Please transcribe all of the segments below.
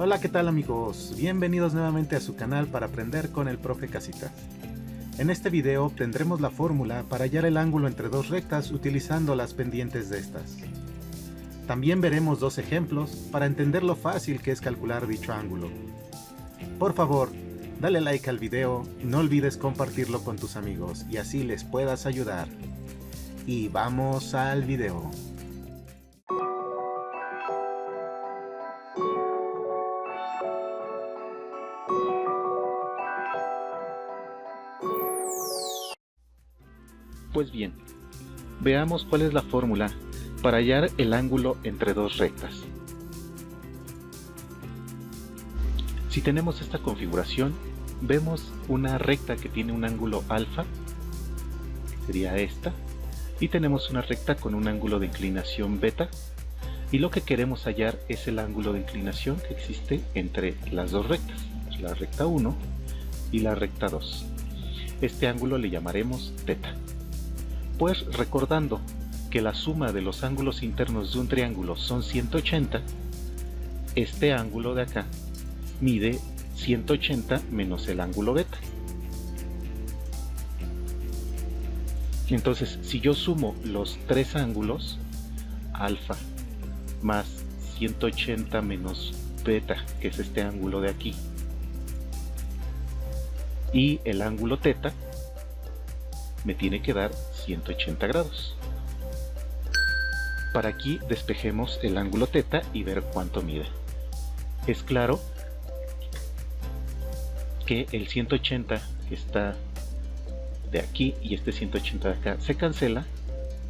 Hola, ¿qué tal amigos? Bienvenidos nuevamente a su canal para aprender con el profe Casitas. En este video obtendremos la fórmula para hallar el ángulo entre dos rectas utilizando las pendientes de estas. También veremos dos ejemplos para entender lo fácil que es calcular dicho ángulo. Por favor, dale like al video y no olvides compartirlo con tus amigos y así les puedas ayudar. Y vamos al video. Pues bien, veamos cuál es la fórmula para hallar el ángulo entre dos rectas. Si tenemos esta configuración, vemos una recta que tiene un ángulo alfa, que sería esta, y tenemos una recta con un ángulo de inclinación beta, y lo que queremos hallar es el ángulo de inclinación que existe entre las dos rectas, la recta 1 y la recta 2. Este ángulo le llamaremos θ. Pues recordando que la suma de los ángulos internos de un triángulo son 180, este ángulo de acá mide 180 menos el ángulo beta. Entonces, si yo sumo los tres ángulos, alfa más 180 menos beta, que es este ángulo de aquí, y el ángulo θ, me tiene que dar 180 grados. Para aquí despejemos el ángulo θ y ver cuánto mide. Es claro que el 180 que está de aquí y este 180 de acá se cancela,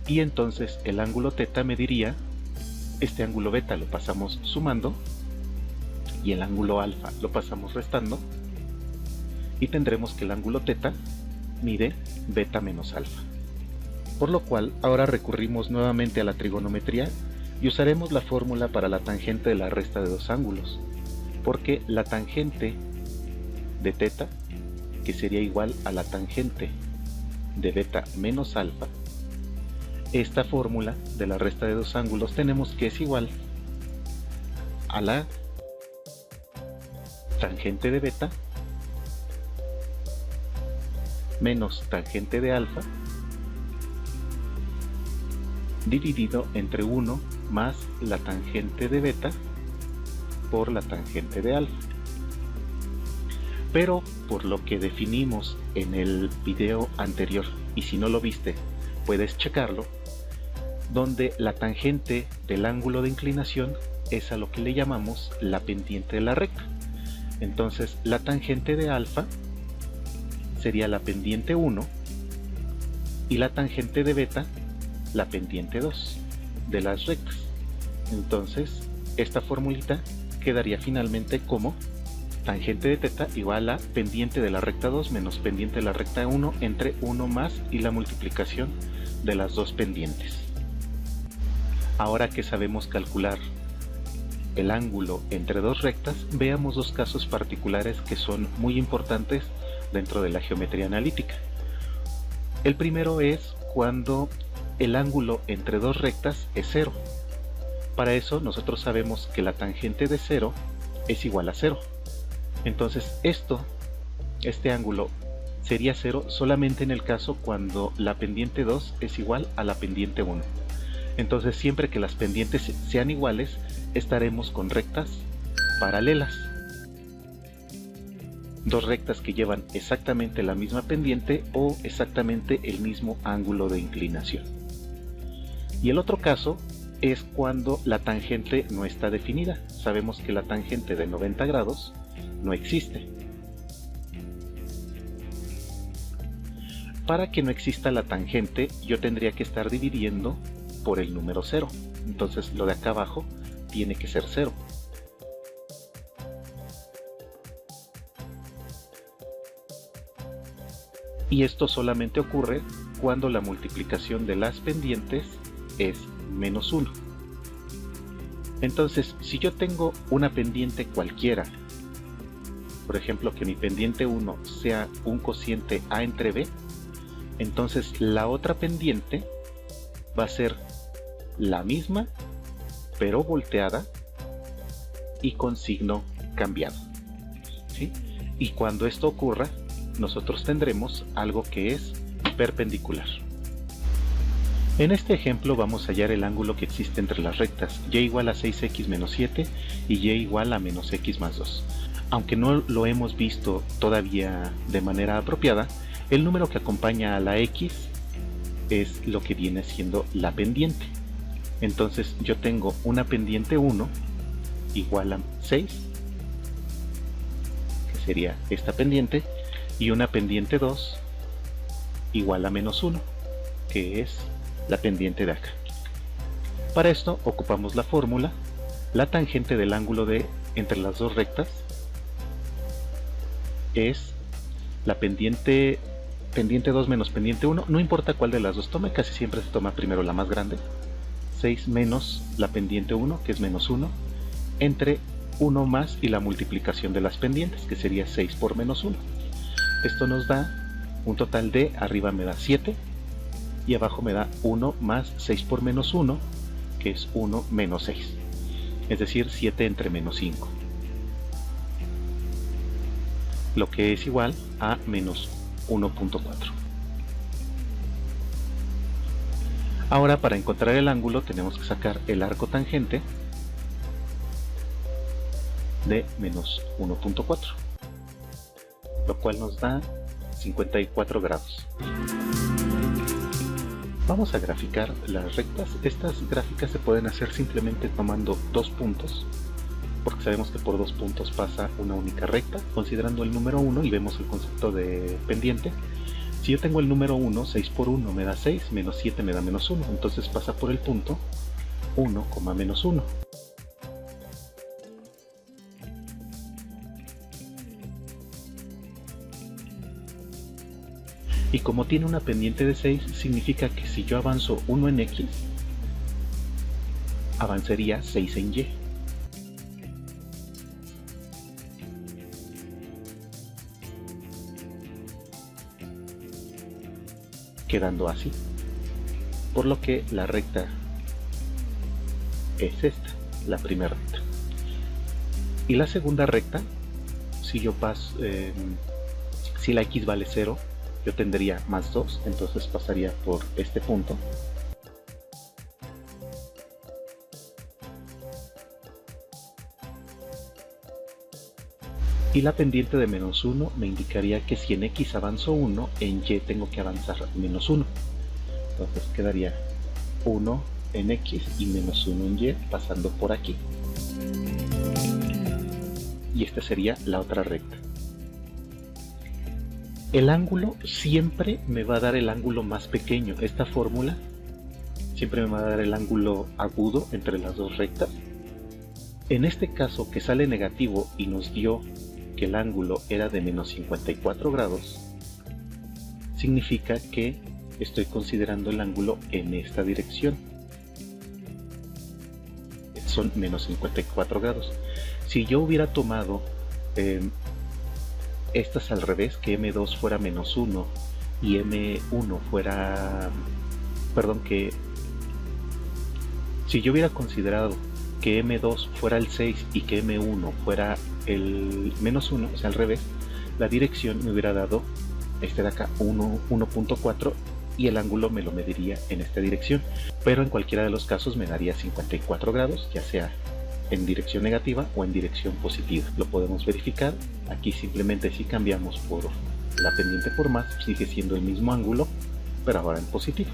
y entonces el ángulo θ mediría, este ángulo beta lo pasamos sumando y el ángulo alfa lo pasamos restando, y tendremos que el ángulo θ mide beta menos alfa. Por lo cual ahora recurrimos nuevamente a la trigonometría y usaremos la fórmula para la tangente de la resta de dos ángulos, porque la tangente de θ, que sería igual a la tangente de beta menos alfa, esta fórmula de la resta de dos ángulos tenemos que es igual a la tangente de beta menos tangente de alfa dividido entre 1 más la tangente de beta por la tangente de alfa. Pero por lo que definimos en el video anterior, y si no lo viste puedes checarlo, donde la tangente del ángulo de inclinación es a lo que le llamamos la pendiente de la recta. Entonces la tangente de alfa sería la pendiente 1 y la tangente de beta la pendiente 2 de las rectas. Entonces esta formulita quedaría finalmente como tangente de θ igual a pendiente de la recta 2 menos pendiente de la recta 1 entre 1 más y la multiplicación de las dos pendientes. Ahora que sabemos calcular el ángulo entre dos rectas, veamos dos casos particulares que son muy importantes dentro de la geometría analítica. El primero es cuando el ángulo entre dos rectas es 0. Para eso nosotros sabemos que la tangente de 0 es igual a 0. Entonces este ángulo sería 0 solamente en el caso cuando la pendiente 2 es igual a la pendiente 1. Entonces siempre que las pendientes sean iguales, estaremos con rectas paralelas. Dos rectas que llevan exactamente la misma pendiente o exactamente el mismo ángulo de inclinación. Y el otro caso es cuando la tangente no está definida. Sabemos que la tangente de 90 grados no existe. Para que no exista la tangente, yo tendría que estar dividiendo por el número 0. Entonces lo de acá abajo tiene que ser 0. Y esto solamente ocurre cuando la multiplicación de las pendientes es menos 1. Entonces, si yo tengo una pendiente cualquiera, por ejemplo que mi pendiente 1 sea un cociente a entre b, entonces la otra pendiente va a ser la misma, pero volteada y con signo cambiado, ¿sí? Y cuando esto ocurra, nosotros tendremos algo que es perpendicular. En este ejemplo vamos a hallar el ángulo que existe entre las rectas y igual a 6x menos 7 y y igual a menos x más 2. Aunque no lo hemos visto todavía de manera apropiada, el número que acompaña a la x es lo que viene siendo la pendiente. Entonces yo tengo una pendiente 1 igual a 6, que sería esta pendiente, y una pendiente 2 igual a menos 1, que es la pendiente de acá. Para esto ocupamos la fórmula. La tangente del ángulo entre las dos rectas es la pendiente 2 menos pendiente 1, no importa cuál de las dos tome, casi siempre se toma primero la más grande, 6 menos la pendiente 1, que es menos 1, entre 1 más y la multiplicación de las pendientes, que sería 6 por menos 1. Esto nos da un total de, arriba me da 7 y abajo me da 1 más 6 por menos 1, que es 1 menos 6, es decir, 7 entre menos 5, lo que es igual a menos 1.4. Ahora, para encontrar el ángulo tenemos que sacar el arco tangente de menos 1.4, lo cual nos da 54 grados. Vamos a graficar las rectas. Estas gráficas se pueden hacer simplemente tomando dos puntos, porque sabemos que por dos puntos pasa una única recta, considerando el número 1 y vemos el concepto de pendiente. Si yo tengo el número 1, 6 por 1 me da 6, menos 7 me da menos 1, entonces pasa por el punto 1, menos 1. Y como tiene una pendiente de 6, significa que si yo avanzo 1 en X, avanzaría 6 en Y. Quedando así. Por lo que la recta es esta, la primera recta. Y la segunda recta, si yo paso, si la X vale 0, yo tendría más 2, entonces pasaría por este punto. Y la pendiente de menos 1 me indicaría que si en X avanzo 1, en Y tengo que avanzar menos 1. Entonces quedaría 1 en X y menos 1 en Y pasando por aquí. Y esta sería la otra recta. El ángulo siempre me va a dar el ángulo más pequeño. Esta fórmula siempre me va a dar el ángulo agudo entre las dos rectas. En este caso, que sale negativo y nos dio que el ángulo era de menos 54 grados, significa que estoy considerando el ángulo en esta dirección. Son menos 54 grados. Si yo hubiera tomado estas al revés, que M2 fuera menos 1 y M1 fuera... Perdón, que... Si yo hubiera considerado que M2 fuera el 6 y que M1 fuera el menos 1, o sea, al revés, la dirección me hubiera dado este de acá, 1.4, y el ángulo me lo mediría en esta dirección. Pero en cualquiera de los casos me daría 54 grados, ya sea en dirección negativa o en dirección positiva. Lo podemos verificar. Aquí simplemente si cambiamos por la pendiente por más, sigue siendo el mismo ángulo, pero ahora en positivo.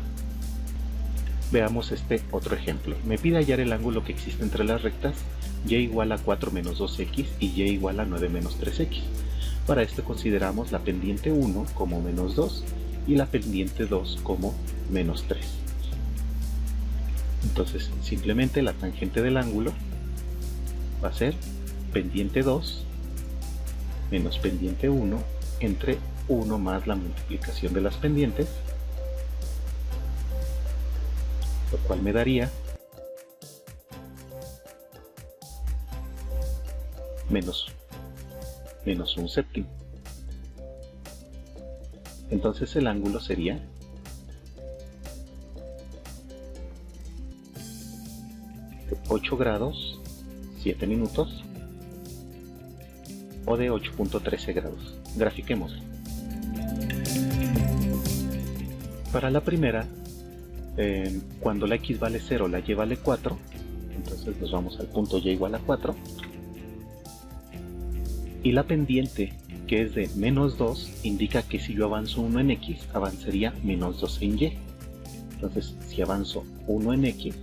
Veamos este otro ejemplo. Me pide hallar el ángulo que existe entre las rectas y igual a 4 menos 2x y y igual a 9 menos 3x. Para esto consideramos la pendiente 1 como menos 2 y la pendiente 2 como menos 3. Entonces simplemente la tangente del ángulo va a ser pendiente 2 menos pendiente 1 entre 1 más la multiplicación de las pendientes, lo cual me daría menos 1 séptimo. Entonces el ángulo sería de 8 grados 7 minutos o de 8.13 grados. Grafiquemos. Para la primera, cuando la x vale 0, la y vale 4, entonces nos vamos al punto y igual a 4. Y la pendiente, que es de menos 2, indica que si yo avanzo 1 en x, avanzaría menos 2 en y. Entonces, si avanzo 1 en x,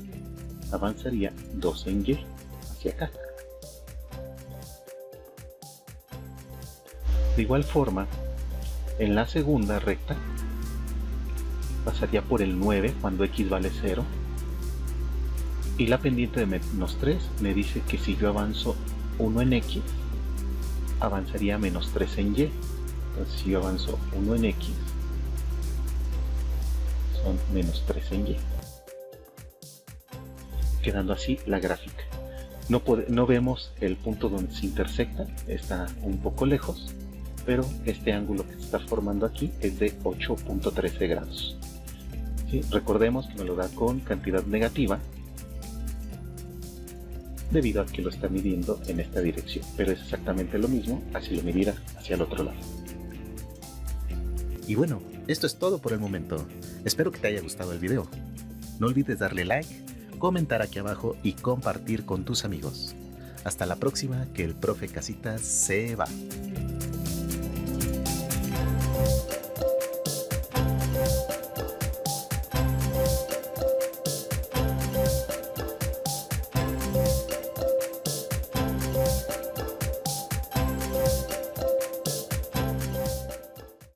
avanzaría 2 en y hacia acá. De igual forma, en la segunda recta, pasaría por el 9 cuando x vale 0. Y la pendiente de menos 3 me dice que si yo avanzo 1 en x, avanzaría menos 3 en y. Entonces, si yo avanzo 1 en x, son menos 3 en y. Quedando así la gráfica. No vemos el punto donde se intersecta, está un poco lejos, pero este ángulo que se está formando aquí es de 8.13 grados. ¿Sí? Recordemos que me lo da con cantidad negativa, debido a que lo está midiendo en esta dirección, pero es exactamente lo mismo si lo midiera hacia el otro lado. Y bueno, esto es todo por el momento. Espero que te haya gustado el video. No olvides darle like, comentar aquí abajo y compartir con tus amigos. Hasta la próxima, que el profe Casitas se va.